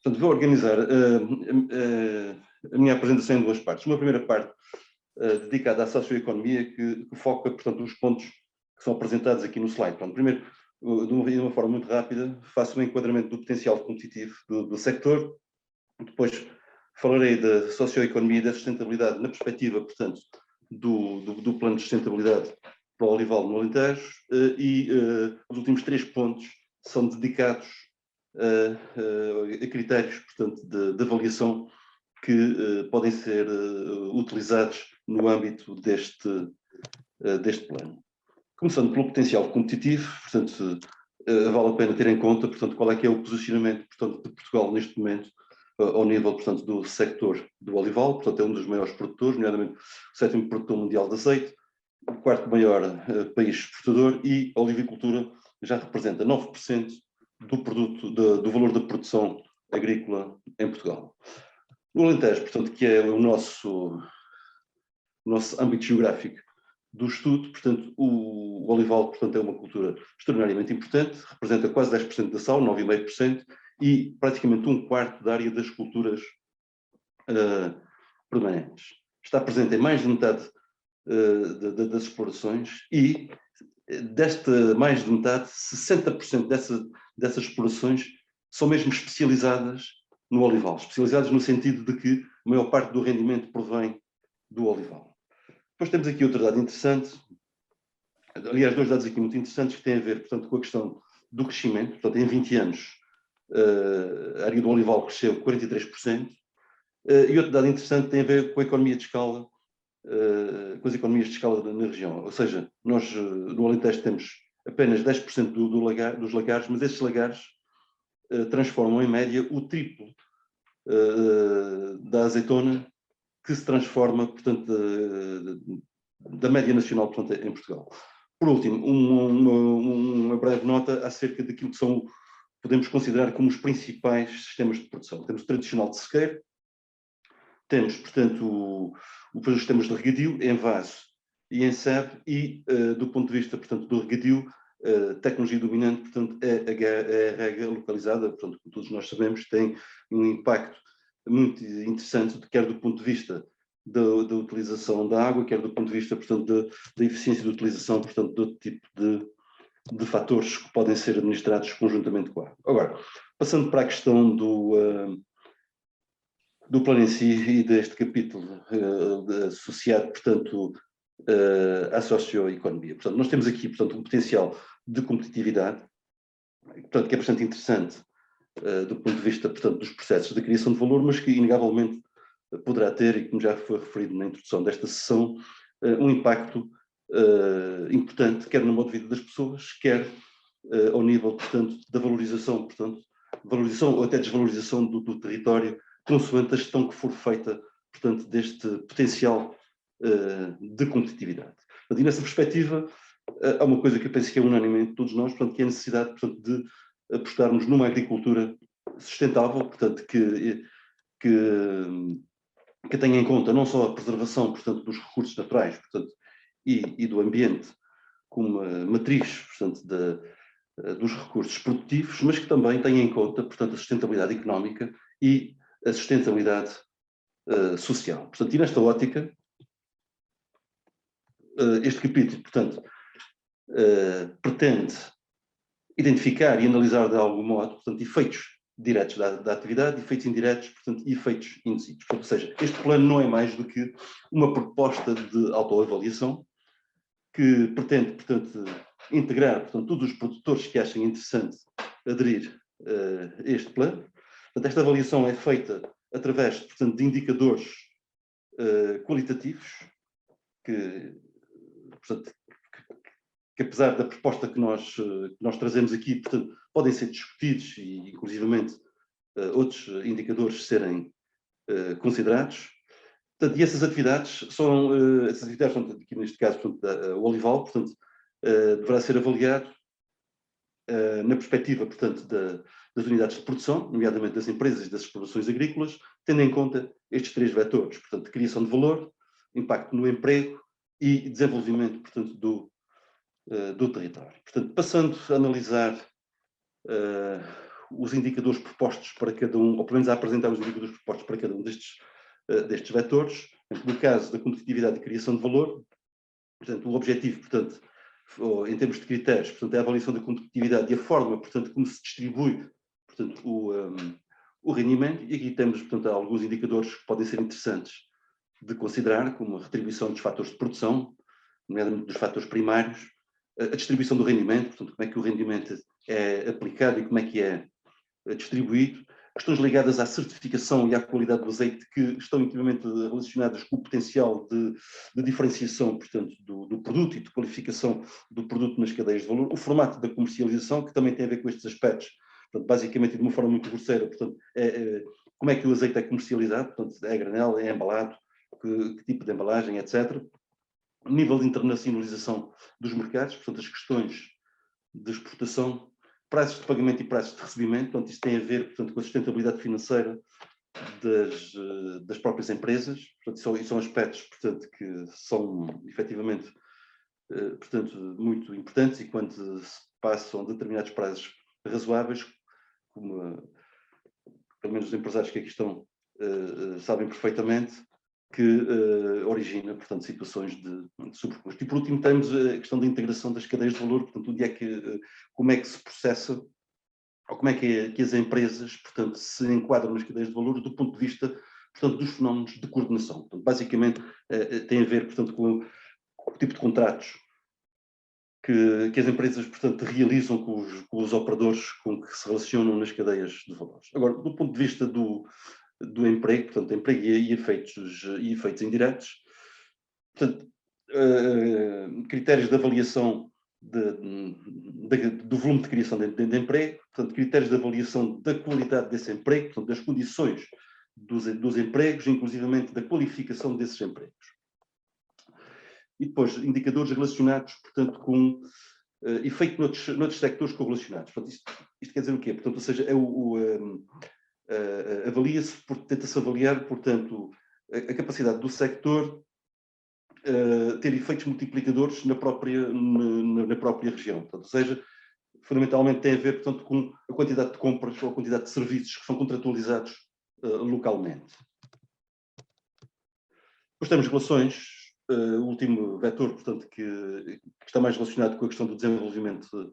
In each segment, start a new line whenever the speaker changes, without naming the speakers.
Portanto, vou organizar a minha apresentação em duas partes. Uma primeira parte dedicada à socioeconomia, que foca, portanto, os pontos que são apresentados aqui no slide. Portanto, primeiro, de uma forma muito rápida, faço um enquadramento do potencial competitivo do sector. Depois falarei da socioeconomia e da sustentabilidade na perspectiva, portanto, do plano de sustentabilidade para o olival no Alentejo, e os últimos 3 pontos são dedicados a critérios, portanto, de avaliação que podem ser utilizados no âmbito deste plano. Começando pelo potencial competitivo, portanto, vale a pena ter em conta, portanto, qual é que é o posicionamento, portanto, de Portugal neste momento, ao nível, portanto, do sector do olival. Portanto, é um dos maiores produtores, nomeadamente o 7º produtor mundial de azeite, o 4º maior país exportador, e a olivicultura já representa 9% do produto, do valor da produção agrícola em Portugal. No Alentejo, portanto, que é o nosso âmbito geográfico do estudo, portanto, o olival, portanto, é uma cultura extraordinariamente importante, representa quase 10% da SAU, 9,5%, e praticamente 1/4 da área das culturas permanentes. Está presente em mais de metade das explorações, e desta mais de metade, 60% dessas explorações são mesmo especializadas no olival, especializadas no sentido de que a maior parte do rendimento provém do olival. Depois temos aqui outro dado interessante, aliás, 2 dados aqui muito interessantes que têm a ver, portanto, com a questão do crescimento. Portanto, em 20 anos, a área do olival cresceu 43%, e outro dado interessante tem a ver com a economia de escala, com as economias de escala na região. Ou seja, nós no Alentejo temos apenas 10% dos lagares, mas esses lagares transformam em média o triplo da azeitona, que se transforma, portanto, da média nacional, portanto, em Portugal. Por último, uma breve nota acerca daquilo que podemos considerar como os principais sistemas de produção. Temos o tradicional de sequeiro, temos, portanto, os sistemas de regadio em vaso e em sebe, e do ponto de vista, portanto, do regadio, a tecnologia dominante, portanto, é a rega localizada. Portanto, como todos nós sabemos, tem um impacto muito interessante, quer do ponto de vista da utilização da água, quer do ponto de vista, portanto, da eficiência de utilização, portanto, de outro tipo de fatores que podem ser administrados conjuntamente com a água. Agora, passando para a questão do plano em si e deste capítulo associado, portanto, à socioeconomia. Portanto, nós temos aqui, portanto, um potencial de competitividade, portanto, que é bastante interessante do ponto de vista, portanto, dos processos de criação de valor, mas que, inegavelmente, poderá ter, e como já foi referido na introdução desta sessão, um impacto importante, quer no modo de vida das pessoas, quer ao nível, portanto, da valorização, portanto, valorização ou até desvalorização do território, consoante a gestão que for feita, portanto, deste potencial de competitividade. E nessa perspectiva, há uma coisa que eu penso que é unânime entre todos nós, portanto, que é a necessidade, portanto, de apostarmos numa agricultura sustentável, portanto, que tenha em conta não só a preservação, portanto, dos recursos naturais, portanto, e do ambiente como matriz, portanto, dos recursos produtivos, mas que também tenha em conta, portanto, a sustentabilidade económica e a sustentabilidade social. Portanto, e nesta ótica, este capítulo, portanto, pretende identificar e analisar de algum modo, portanto, efeitos diretos da atividade, efeitos indiretos, portanto, e efeitos indecisos. Ou seja, este plano não é mais do que uma proposta de autoavaliação que pretende, portanto, integrar, portanto, todos os produtores que achem interessante aderir a este plano. Portanto, esta avaliação é feita através, portanto, de indicadores qualitativos que, portanto, que apesar da proposta que nós trazemos aqui, portanto, podem ser discutidos e, inclusivamente, outros indicadores serem considerados. Portanto, e essas atividades portanto, aqui neste caso, portanto, o olival, portanto, deverá ser avaliado na perspectiva, portanto, das unidades de produção, nomeadamente das empresas e das explorações agrícolas, tendo em conta estes 3 vetores, portanto, criação de valor, impacto no emprego e desenvolvimento, portanto, do território. Portanto, passando a analisar os indicadores propostos para cada um, ou pelo menos a apresentar os indicadores propostos para cada um destes vetores. No caso da competitividade e criação de valor, portanto, o objetivo, portanto, em termos de critérios, portanto, é a avaliação da competitividade e a forma, portanto, como se distribui, portanto, o rendimento. E aqui temos, portanto, alguns indicadores que podem ser interessantes de considerar, como a retribuição dos fatores de produção, nomeadamente dos fatores primários, a distribuição do rendimento, portanto, como é que o rendimento é aplicado e como é que é distribuído, questões ligadas à certificação e à qualidade do azeite, que estão intimamente relacionadas com o potencial de diferenciação, portanto, do produto e de qualificação do produto nas cadeias de valor, o formato da comercialização, que também tem a ver com estes aspectos, portanto, basicamente, de uma forma muito grosseira, portanto, como é que o azeite é comercializado, portanto, é a granel, é embalado, que tipo de embalagem, etc. O nível de internacionalização dos mercados, portanto, as questões de exportação, prazos de pagamento e prazos de recebimento, portanto, isto tem a ver, portanto, com a sustentabilidade financeira das próprias empresas, portanto, são aspectos, portanto, que são, efetivamente, portanto, muito importantes, e quando se passam determinados prazos razoáveis, como, pelo menos os empresários que aqui estão sabem perfeitamente, que origina, portanto, situações de sobrecusto. E, por último, temos a questão da integração das cadeias de valor, portanto, como é que se processa, ou como é que as empresas, portanto, se enquadram nas cadeias de valor do ponto de vista, portanto, dos fenómenos de coordenação. Portanto, basicamente, tem a ver, portanto, com o tipo de contratos que as empresas, portanto, realizam com os operadores com que se relacionam nas cadeias de valores. Agora, do ponto de vista do emprego, portanto, emprego e efeitos indiretos, portanto, critérios de avaliação do volume de criação de emprego, portanto, critérios de avaliação da qualidade desse emprego, portanto, das condições dos empregos, inclusivamente da qualificação desses empregos. E depois, indicadores relacionados, portanto, com efeito noutros sectores correlacionados. Portanto, isto quer dizer o quê? Portanto, ou seja, tenta-se avaliar, portanto, a capacidade do sector ter efeitos multiplicadores na própria região. Portanto, ou seja, fundamentalmente tem a ver, portanto, com a quantidade de compras ou a quantidade de serviços que são contratualizados localmente. Depois temos relações, o último vetor, portanto, que está mais relacionado com a questão do desenvolvimento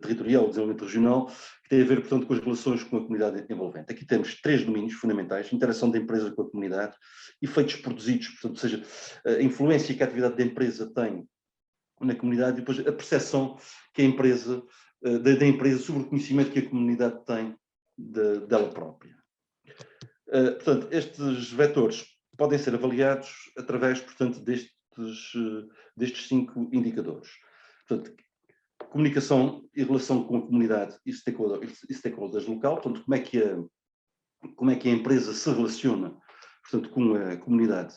territorial, desenvolvimento regional, que tem a ver, portanto, com as relações com a comunidade envolvente. Aqui temos 3 domínios fundamentais: interação da empresa com a comunidade, efeitos produzidos, portanto, ou seja, a influência que a atividade da empresa tem na comunidade, e depois a percepção que a empresa, da empresa sobre o conhecimento que a comunidade tem dela própria. Portanto, estes vetores podem ser avaliados através, portanto, destes 5 indicadores. Portanto, comunicação e relação com a comunidade e stakeholders local, portanto, como é que a empresa se relaciona, portanto, com a comunidade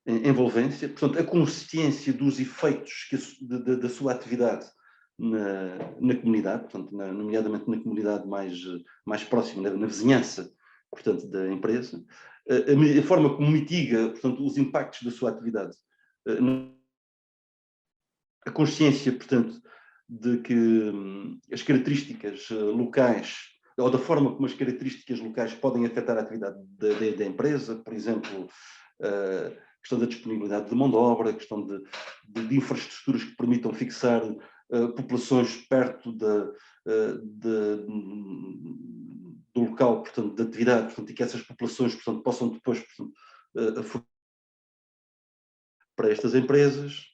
envolvência, portanto, a consciência dos efeitos da sua atividade na comunidade, portanto, nomeadamente na comunidade mais próxima, na vizinhança, portanto, da empresa, a forma como mitiga, portanto, os impactos da sua atividade, a consciência, portanto, de que as características locais, ou da forma como as características locais podem afetar a atividade da empresa, por exemplo, questão da disponibilidade de mão de obra, questão de infraestruturas que permitam fixar populações perto do local, portanto, de atividade, portanto, e que essas populações, portanto, possam depois, portanto, para estas empresas,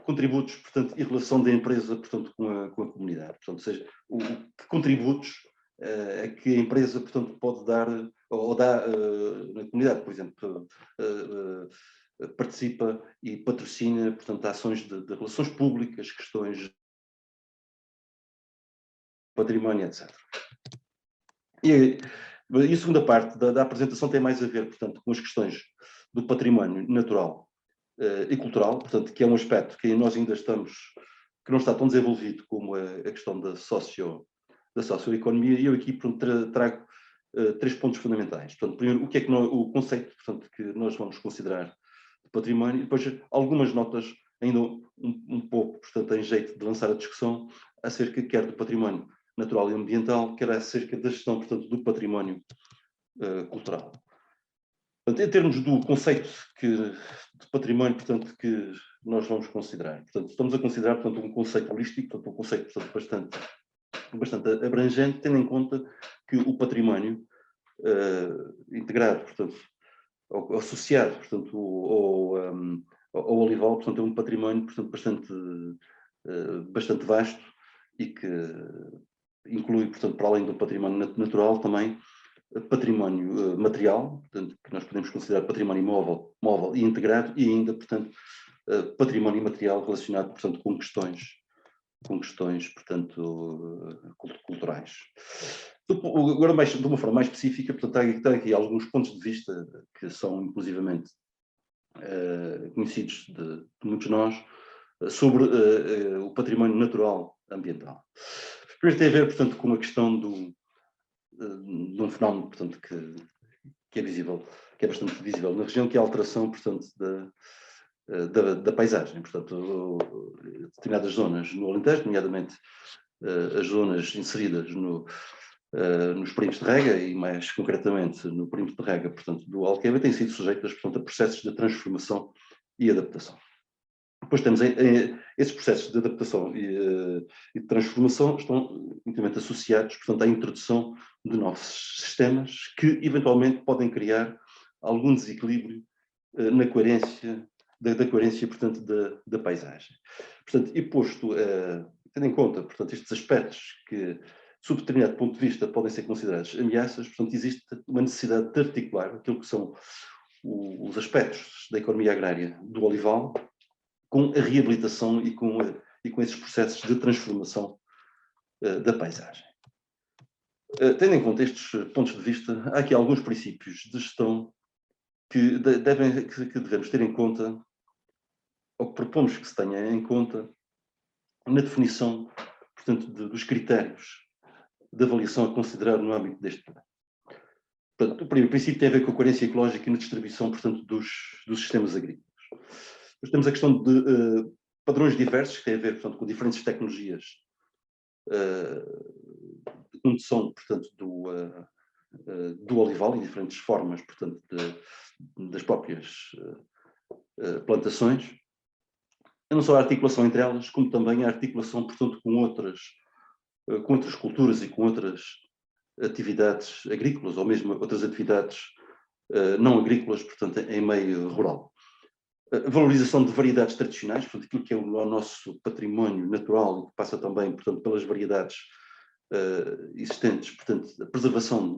contributos, portanto, e relação da empresa, portanto, com a comunidade. Portanto, ou seja, que contributos é que a empresa, portanto, pode dar, ou dá na comunidade, por exemplo, participa e patrocina, portanto, ações de relações públicas, questões de património, etc. E a segunda parte da apresentação tem mais a ver, portanto, com as questões do património natural e cultural, portanto, que é um aspecto que nós ainda que não está tão desenvolvido como a questão da socioeconomia, e eu aqui, portanto, trago 3 pontos fundamentais. Portanto, primeiro, o conceito, portanto, que nós vamos considerar de património, e depois algumas notas ainda um pouco, portanto, em jeito de lançar a discussão acerca quer do património natural e ambiental, quer acerca da gestão, portanto, do património cultural. Portanto, em termos do conceito de património, portanto, que nós vamos considerar. Portanto, estamos a considerar, portanto, um conceito holístico, portanto, um conceito, portanto, bastante abrangente, tendo em conta que o património integrado, portanto, associado, portanto, ao olival, portanto, é um património, portanto, bastante vasto e que inclui, portanto, para além do património natural, também património material, portanto, que nós podemos considerar património móvel e integrado, e ainda, portanto, património imaterial relacionado, portanto, com questões, portanto, culturais. Agora, de uma forma mais específica, portanto, há aqui alguns pontos de vista que são, inclusivamente, conhecidos de muitos de nós, sobre o património natural ambiental. Primeiro tem a ver, portanto, com a questão de um fenómeno, portanto, que é visível, que é bastante visível na região, que é a alteração, portanto, da paisagem. Portanto, determinadas zonas no Alentejo, nomeadamente as zonas inseridas nos perímetros de rega e, mais concretamente, no perímetro de rega, portanto, do Alqueva, têm sido sujeitas, portanto, a processos de transformação e adaptação. Depois temos esses processos de adaptação e de transformação estão intimamente associados, portanto, à introdução de novos sistemas que, eventualmente, podem criar algum desequilíbrio na coerência, da coerência, portanto, da paisagem. Portanto, e posto, tendo em conta, portanto, estes aspectos que, sob determinado ponto de vista, podem ser considerados ameaças, portanto, existe uma necessidade de articular aquilo que são os aspectos da economia agrária do olival com a reabilitação e com esses processos de transformação da paisagem. Tendo em conta estes pontos de vista, há aqui alguns princípios de gestão que devemos ter em conta, ou que propomos que se tenha em conta, na definição, portanto, dos critérios de avaliação a considerar no âmbito deste plano. Portanto, o primeiro princípio tem a ver com a coerência ecológica e na distribuição, portanto, dos sistemas agrícolas. Depois temos a questão de padrões diversos, que têm a ver, portanto, com diferentes tecnologias de condução, portanto, do olival e diferentes formas, portanto, das próprias plantações. E não só a articulação entre elas, como também a articulação, portanto, com outras culturas e com outras atividades agrícolas, ou mesmo outras atividades não agrícolas, portanto, em meio rural. A valorização de variedades tradicionais, portanto, aquilo que é o nosso património natural, que passa também, portanto, pelas variedades existentes, portanto, a preservação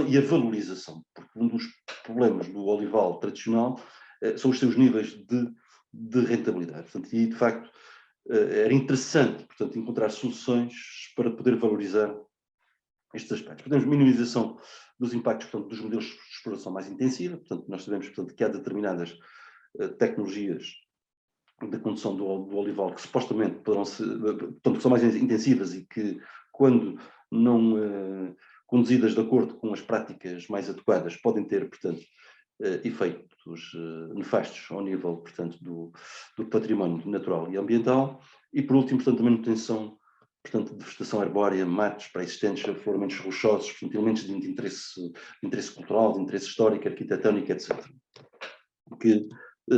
e a valorização, porque um dos problemas do olival tradicional são os seus níveis de rentabilidade. Portanto, e, de facto, era interessante, portanto, encontrar soluções para poder valorizar estes aspectos. Portanto, minimização dos impactos, portanto, dos modelos de exploração mais intensiva. Portanto, nós sabemos, portanto, que há determinadas tecnologias de condução do olival que supostamente poderão ser, portanto, são mais intensivas e que, quando não conduzidas de acordo com as práticas mais adequadas, podem ter, portanto, efeitos nefastos ao nível, portanto, do património natural e ambiental. E, por último, portanto, a manutenção, portanto, de vegetação arbórea, matos pré-existentes, afloramentos rochosos, portanto, elementos de interesse cultural, de interesse histórico, arquitetónico, etc. Que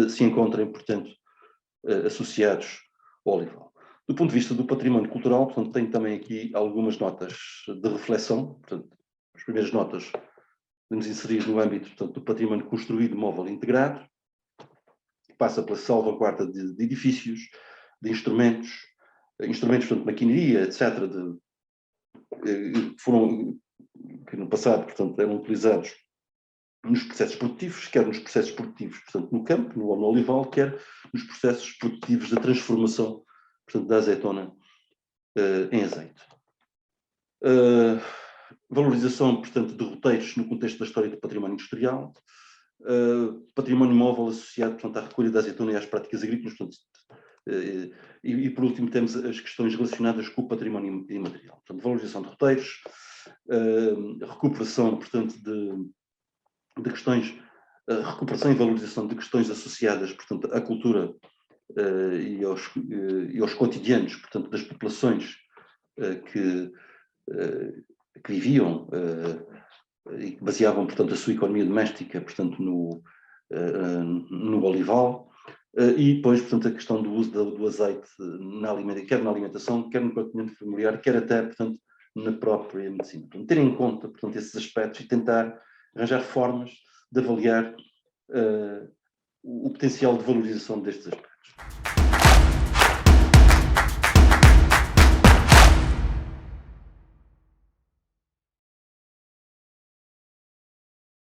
se encontrem, portanto, associados ao olival. Do ponto de vista do património cultural, portanto, tenho também aqui algumas notas de reflexão. Portanto, as primeiras notas podemos inserir no âmbito, portanto, do património construído, móvel e integrado, que passa pela salvaguarda de edifícios, de instrumentos, portanto, de maquinaria, etc., que no passado, portanto, eram utilizados nos processos produtivos, quer nos processos produtivos, portanto, no campo, no olival, quer nos processos produtivos de transformação, portanto, da azeitona em azeite. Valorização, portanto, de roteiros no contexto da história do património industrial, património móvel associado, portanto, à recolha da azeitona e às práticas agrícolas, portanto, e por último temos as questões relacionadas com o património imaterial. Portanto, valorização de roteiros, recuperação, portanto, de questões, recuperação e valorização de questões associadas, portanto, à cultura e aos cotidianos, portanto, das populações que viviam e que baseavam, portanto, a sua economia doméstica, portanto, no olival, e depois, portanto, a questão do uso do azeite quer na alimentação, quer no continente familiar, quer até, portanto, na própria medicina. Portanto, ter em conta, portanto, esses aspectos e tentar arranjar formas de avaliar o potencial de valorização destes aspectos.